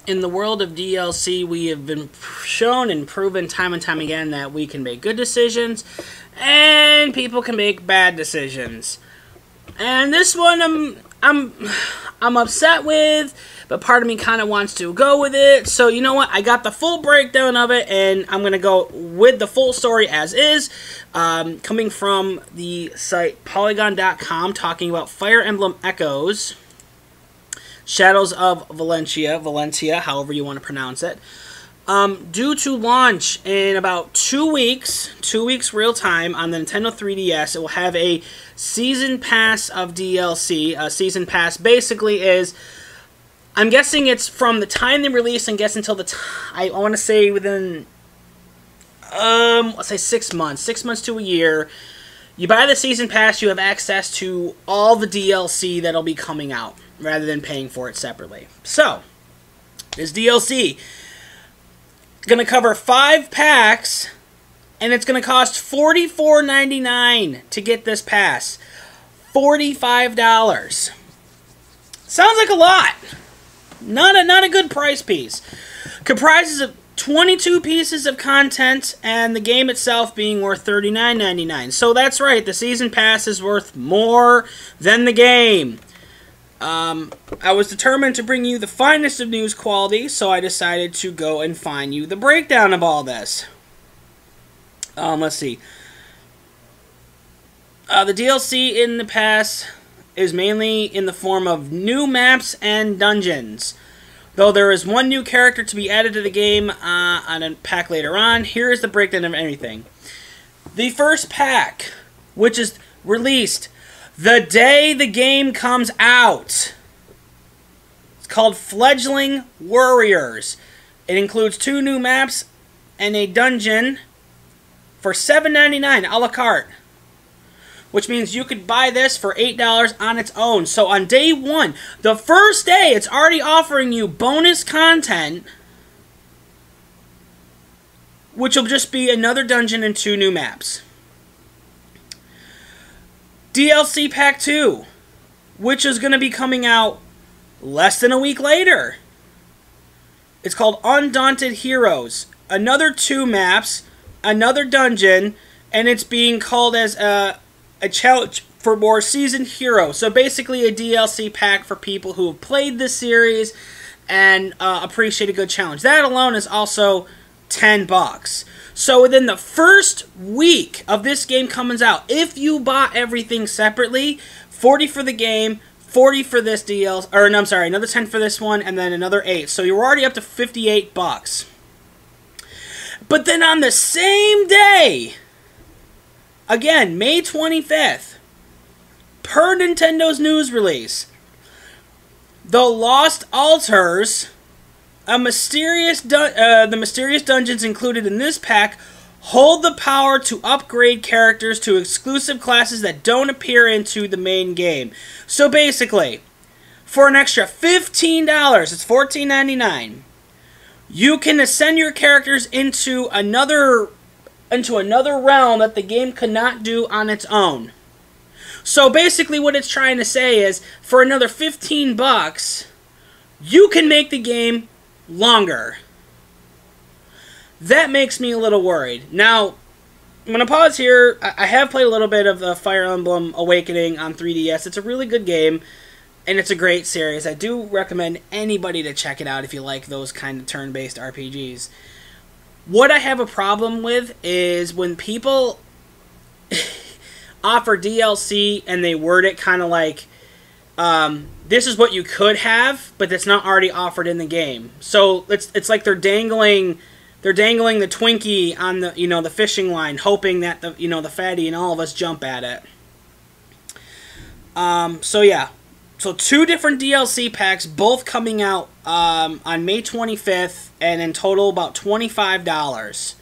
in the world of DLC, we have been shown and proven time and time again that we can make good decisions and people can make bad decisions. And this one I'm upset with, but part of me kind of wants to go with it. So you know what? I got the full breakdown of it, and I'm going to go with the full story as is, coming from the site Polygon.com, talking about Fire Emblem Echoes, Shadows of Valencia, however you want to pronounce it. Due to launch in about 2 weeks real time on the Nintendo 3DS, it will have a season pass of DLC. A season pass basically is, I'm guessing it's from the time they release and guess until the I want to say within, let's say 6 months. 6 months to a year. You buy the season pass, you have access to all the DLC that'll be coming out, rather than paying for it separately. So, this DLC going to cover 5 packs, and it's going to cost $44.99 to get this pass. $45. Sounds like a lot. Not a good price piece. Comprises of 22 pieces of content, and the game itself being worth $39.99. So that's right, the season pass is worth more than the game. I was determined to bring you the finest of news quality, so I decided to go and find you the breakdown of all this. Let's see. The DLC in the pass is mainly in the form of new maps and dungeons. Though there is one new character to be added to the game on a pack later on, here is the breakdown of everything. The first pack, which is released the day the game comes out. It's called Fledgling Warriors. It includes 2 new maps and a dungeon for $7.99 a la carte. Which means you could buy this for $8 on its own. So on day 1, the first day, it's already offering you bonus content, which will just be another dungeon and 2 new maps. DLC Pack 2, which is going to be coming out less than a week later. It's called Undaunted Heroes. Another 2 maps, another dungeon, and it's being called as a challenge for more seasoned heroes. So basically a DLC pack for people who have played this series and appreciate a good challenge. That alone is also $10. So within the first week of this game comes out, if you bought everything separately, $40 for the game, $40 for this DLC, or no, I'm sorry, another $10 for this one, and then another $8. So you're already up to $58. But then on the same day, again, May 25th, per Nintendo's news release, The Lost Altars, the mysterious dungeons included in this pack hold the power to upgrade characters to exclusive classes that don't appear into the main game. So basically, for an extra $15, it's $14.99, you can ascend your characters into another realm that the game could not do on its own. So basically what it's trying to say is, for another $15, you can make the game longer. That makes me a little worried. Now, I'm going to pause here. I have played a little bit of the Fire Emblem Awakening on 3DS. It's a really good game, and it's a great series. I do recommend anybody to check it out if you like those kind of turn-based RPGs. What I have a problem with is when people offer DLC and they word it kind of like, this is what you could have, but it's not already offered in the game. So it's like they're dangling the Twinkie on the the fishing line, hoping that the fatty and all of us jump at it. So yeah, so 2 different DLC packs, both coming out on May 25th, and in total about $25.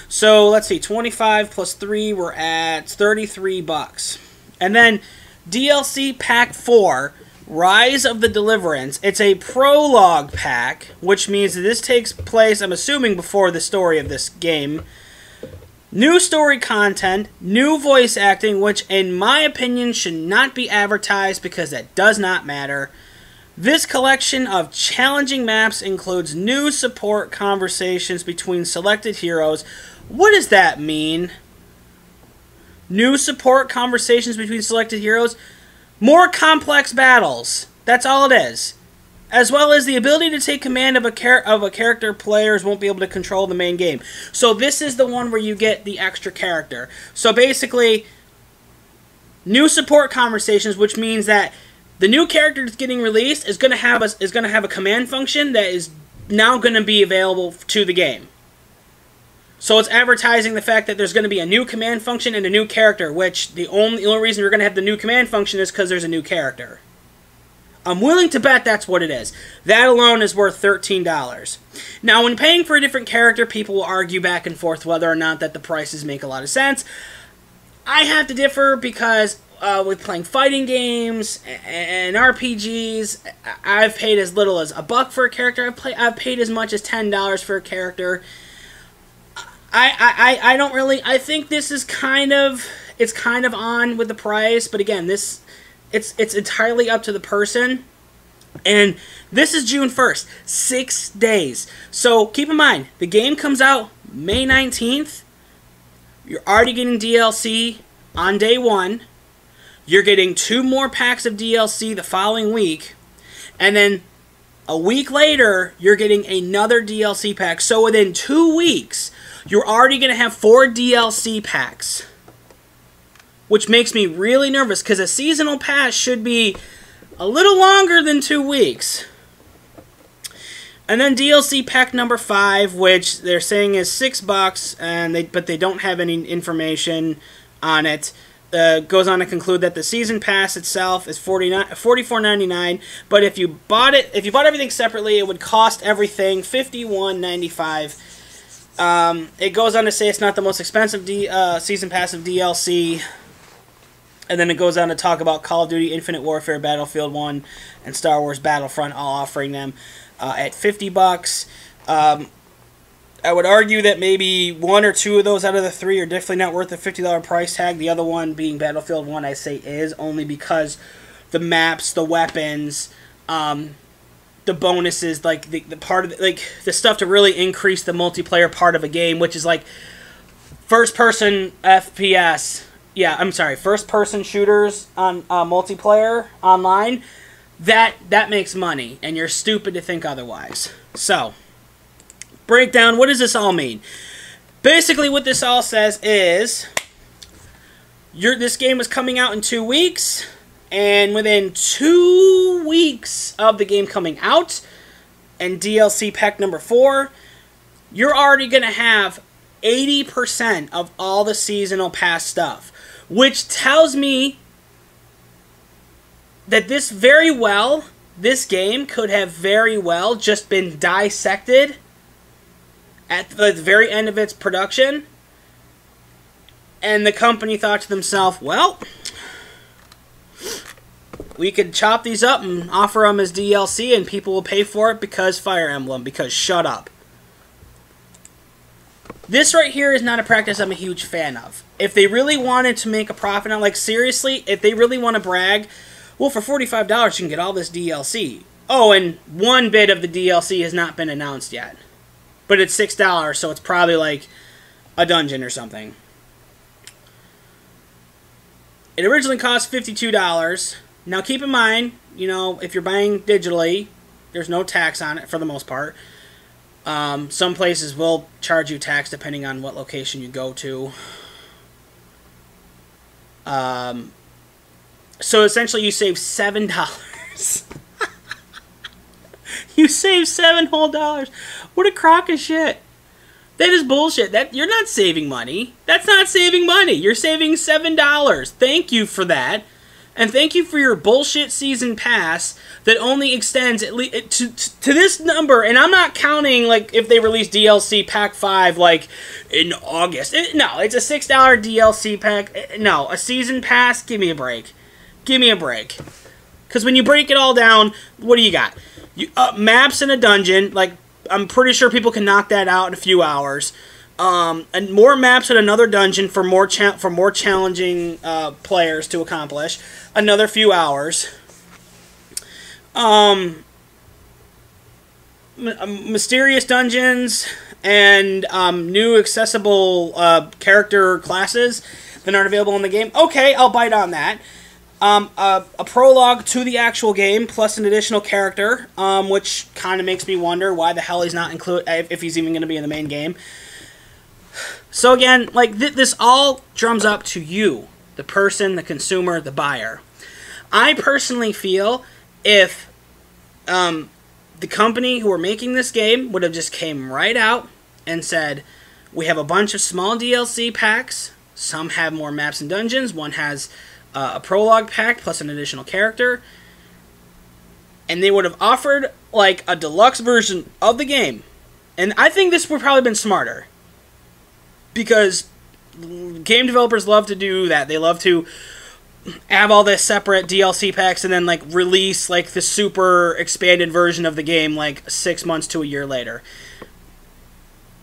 So let's see, 25 plus 3, we're at $33. And then DLC Pack 4, Rise of the Deliverance. It's a prologue pack, which means that this takes place, I'm assuming, before the story of this game. New story content, new voice acting, which in my opinion should not be advertised because that does not matter. This collection of challenging maps includes new support conversations between selected heroes. What does that mean? New support conversations between selected heroes? More complex battles. That's all it is. As well as the ability to take command of a character players won't be able to control the main game. So this is the one where you get the extra character. So basically, new support conversations, which means that the new character that's getting released is going to have a command function that is now going to be available to the game. So it's advertising the fact that there's going to be a new command function and a new character, which the only reason we're going to have the new command function is because there's a new character. I'm willing to bet that's what it is. That alone is worth $13. Now, when paying for a different character, people will argue back and forth whether or not that the prices make a lot of sense. I have to differ because with playing fighting games and RPGs, I've paid as little as $1 for a character. I've paid as much as $10 for a character. I don't really. I think this is kind of on with the price, but again, it's entirely up to the person. And this is June 1st, 6 days. So keep in mind, the game comes out May 19th. You're already getting DLC on day 1. You're getting 2 more packs of DLC the following week. And then a week later, you're getting another DLC pack. So within 2 weeks, you're already going to have 4 DLC packs. Which makes me really nervous, because a seasonal pass should be a little longer than 2 weeks. And then DLC pack number 5, which they're saying is $6, but they don't have any information on it. Goes on to conclude that the season pass itself is $44.99, but if you bought everything separately, it would cost everything $51.95. It goes on to say it's not the most expensive season pass of DLC. And then it goes on to talk about Call of Duty, Infinite Warfare, Battlefield 1, and Star Wars Battlefront, all offering them at $50. I would argue that maybe 1 or 2 of those out of the 3 are definitely not worth the $50 price tag. The other one being Battlefield 1, I say is, only because the maps, the weapons, the bonuses, like the part of the stuff to really increase the multiplayer part of a game, which is like first-person FPS. Yeah, I'm sorry, first-person shooters on multiplayer online. That makes money, and you're stupid to think otherwise. So, breakdown, what does this all mean? Basically, what this all says is this game is coming out in 2 weeks, and within 2 weeks of the game coming out, and DLC pack number 4, you're already going to have 80% of all the seasonal pass stuff, which tells me that this game could have very well just been dissected at the very end of its production, and the company thought to themselves, well, we could chop these up and offer them as DLC, and people will pay for it because Fire Emblem, because shut up. This right here is not a practice I'm a huge fan of. If they really wanted to make a profit on, like, seriously, if they really want to brag, well, for $45 you can get all this DLC. Oh, and 1 bit of the DLC has not been announced yet. But it's $6, so it's probably like a dungeon or something. It originally cost $52. Now keep in mind, if you're buying digitally, there's no tax on it for the most part. Some places will charge you tax depending on what location you go to. So essentially you save $7. You save $7 whole. What a crock of shit. That is bullshit. You're not saving money. That's not saving money. You're saving $7. Thank you for that. And thank you for your bullshit season pass that only extends at least to this number. And I'm not counting like if they release DLC pack 5 like in August. No, it's a $6 DLC pack. No, a season pass. Give me a break. Give me a break. Because when you break it all down, what do you got? Maps in a dungeon. Like, I'm pretty sure people can knock that out in a few hours. And more maps in another dungeon for more challenging players to accomplish. Another few hours. mysterious dungeons and new accessible character classes that aren't available in the game. Okay, I'll bite on that. A prologue to the actual game plus an additional character, which kind of makes me wonder why the hell he's not included, if he's even going to be in the main game. So again, like this all drums up to you, the person, the consumer, the buyer. I personally feel if the company who are making this game would have just came right out and said, we have a bunch of small DLC packs. Some have more maps and dungeons. One has a prologue pack plus an additional character. And they would have offered like a deluxe version of the game. And I think this would probably have been smarter. Because game developers love to do that. They love to have all this separate DLC packs and then like release like the super expanded version of the game like 6 months to a year later.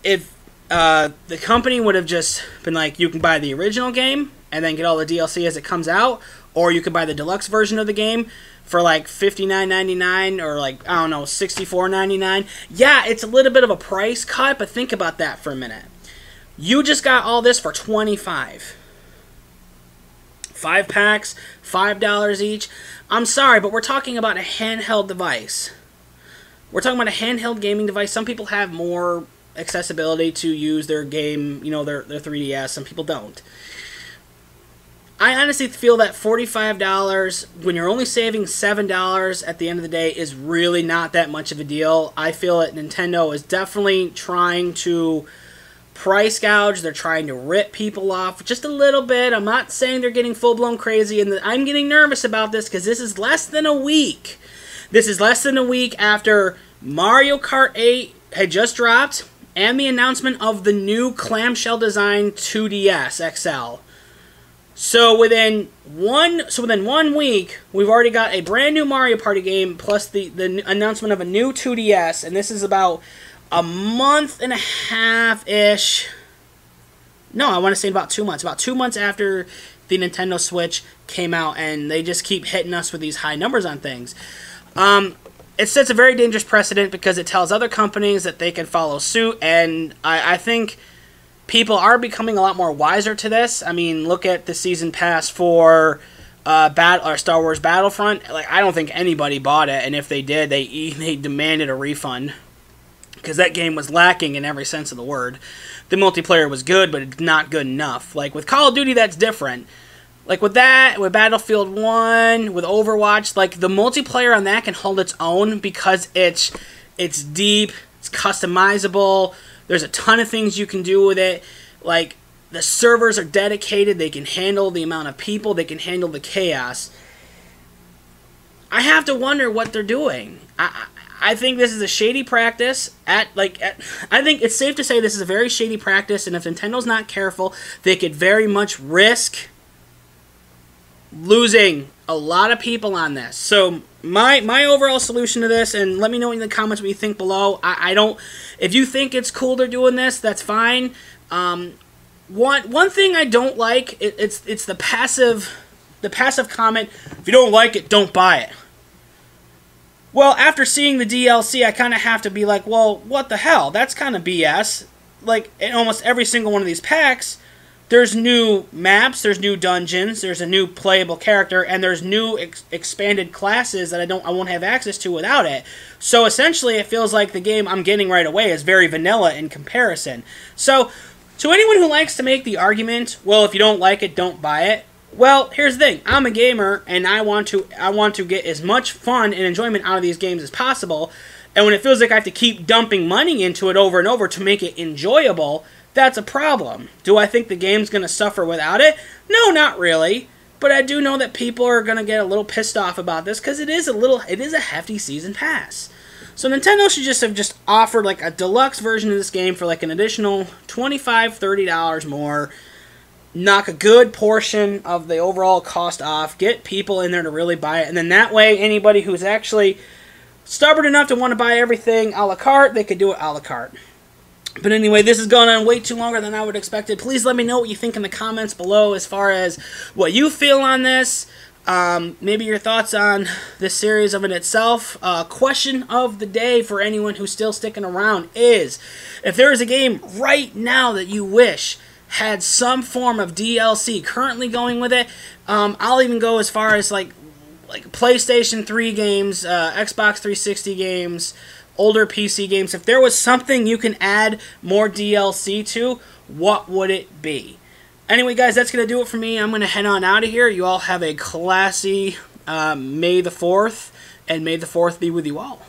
If the company would have just been like, you can buy the original game and then get all the DLC as it comes out, or you could buy the deluxe version of the game for like $59.99 or like, I don't know, $64.99. Yeah, it's a little bit of a price cut, but think about that for a minute. You just got all this for $25. 5 packs, $5 each. I'm sorry, but we're talking about a handheld device. We're talking about a handheld gaming device. Some people have more accessibility to use their game, you know, their 3DS. Some people don't. I honestly feel that $45, when you're only saving $7 at the end of the day, is really not that much of a deal. I feel that Nintendo is definitely trying to price gouge. They're trying to rip people off just a little bit. I'm not saying they're getting full-blown crazy, and I'm getting nervous about this because this is less than a week. This is less than a week after Mario Kart 8 had just dropped and the announcement of the new clamshell design 2DS XL. So within 1 week, we've already got a brand new Mario Party game plus the announcement of a new 2DS, and this is about a month and a half-ish. No, I want to say about 2 months. About 2 months after the Nintendo Switch came out, and they just keep hitting us with these high numbers on things. It sets a very dangerous precedent because it tells other companies that they can follow suit, and I think people are becoming a lot more wiser to this. I mean, look at the season pass for Star Wars Battlefront. Like, I don't think anybody bought it, and if they did, they demanded a refund because that game was lacking in every sense of the word. The multiplayer was good, but it's not good enough. Like, with Call of Duty, that's different. Like, with that, with Battlefield 1, with Overwatch, like, the multiplayer on that can hold its own because it's deep, it's customizable, there's a ton of things you can do with it. Like, the servers are dedicated, they can handle the amount of people, they can handle the chaos. I have to wonder what they're doing. I think this is a shady practice. I think it's safe to say this is a very shady practice, and if Nintendo's not careful, they could very much risk losing a lot of people on this. So my overall solution to this, and let me know in the comments what you think below. If you think it's cool they're doing this, that's fine. One thing I don't like, it's the passive comment. If you don't like it, don't buy it. Well, after seeing the DLC, I kind of have to be like, well, what the hell? That's kind of BS. Like, in almost every single one of these packs, there's new maps, there's new dungeons, there's a new playable character, and there's new expanded classes that I won't have access to without it. So essentially, it feels like the game I'm getting right away is very vanilla in comparison. So, to anyone who likes to make the argument, well, if you don't like it, don't buy it. Well, here's the thing. I'm a gamer, and I want to get as much fun and enjoyment out of these games as possible. And when it feels like I have to keep dumping money into it over and over to make it enjoyable, that's a problem. Do I think the game's going to suffer without it? No, not really. But I do know that people are going to get a little pissed off about this because it is a hefty season pass. So Nintendo should have offered like a deluxe version of this game for like an additional $25, $30 more. Knock a good portion of the overall cost off. Get people in there to really buy it. And then that way, anybody who's actually stubborn enough to want to buy everything a la carte, they could do it a la carte. But anyway, this has gone on way too longer than I would have expected. Please let me know what you think in the comments below as far as what you feel on this. Maybe your thoughts on this series of in itself. Question of the day for anyone who's still sticking around is, if there is a game right now that you wish had some form of DLC currently going with it, I'll even go as far as like PlayStation 3 games, Xbox 360 games, older PC games. If there was something you can add more DLC to, what would it be? Anyway, guys, that's going to do it for me. I'm going to head on out of here. You all have a classy May the 4th, and May the 4th be with you all.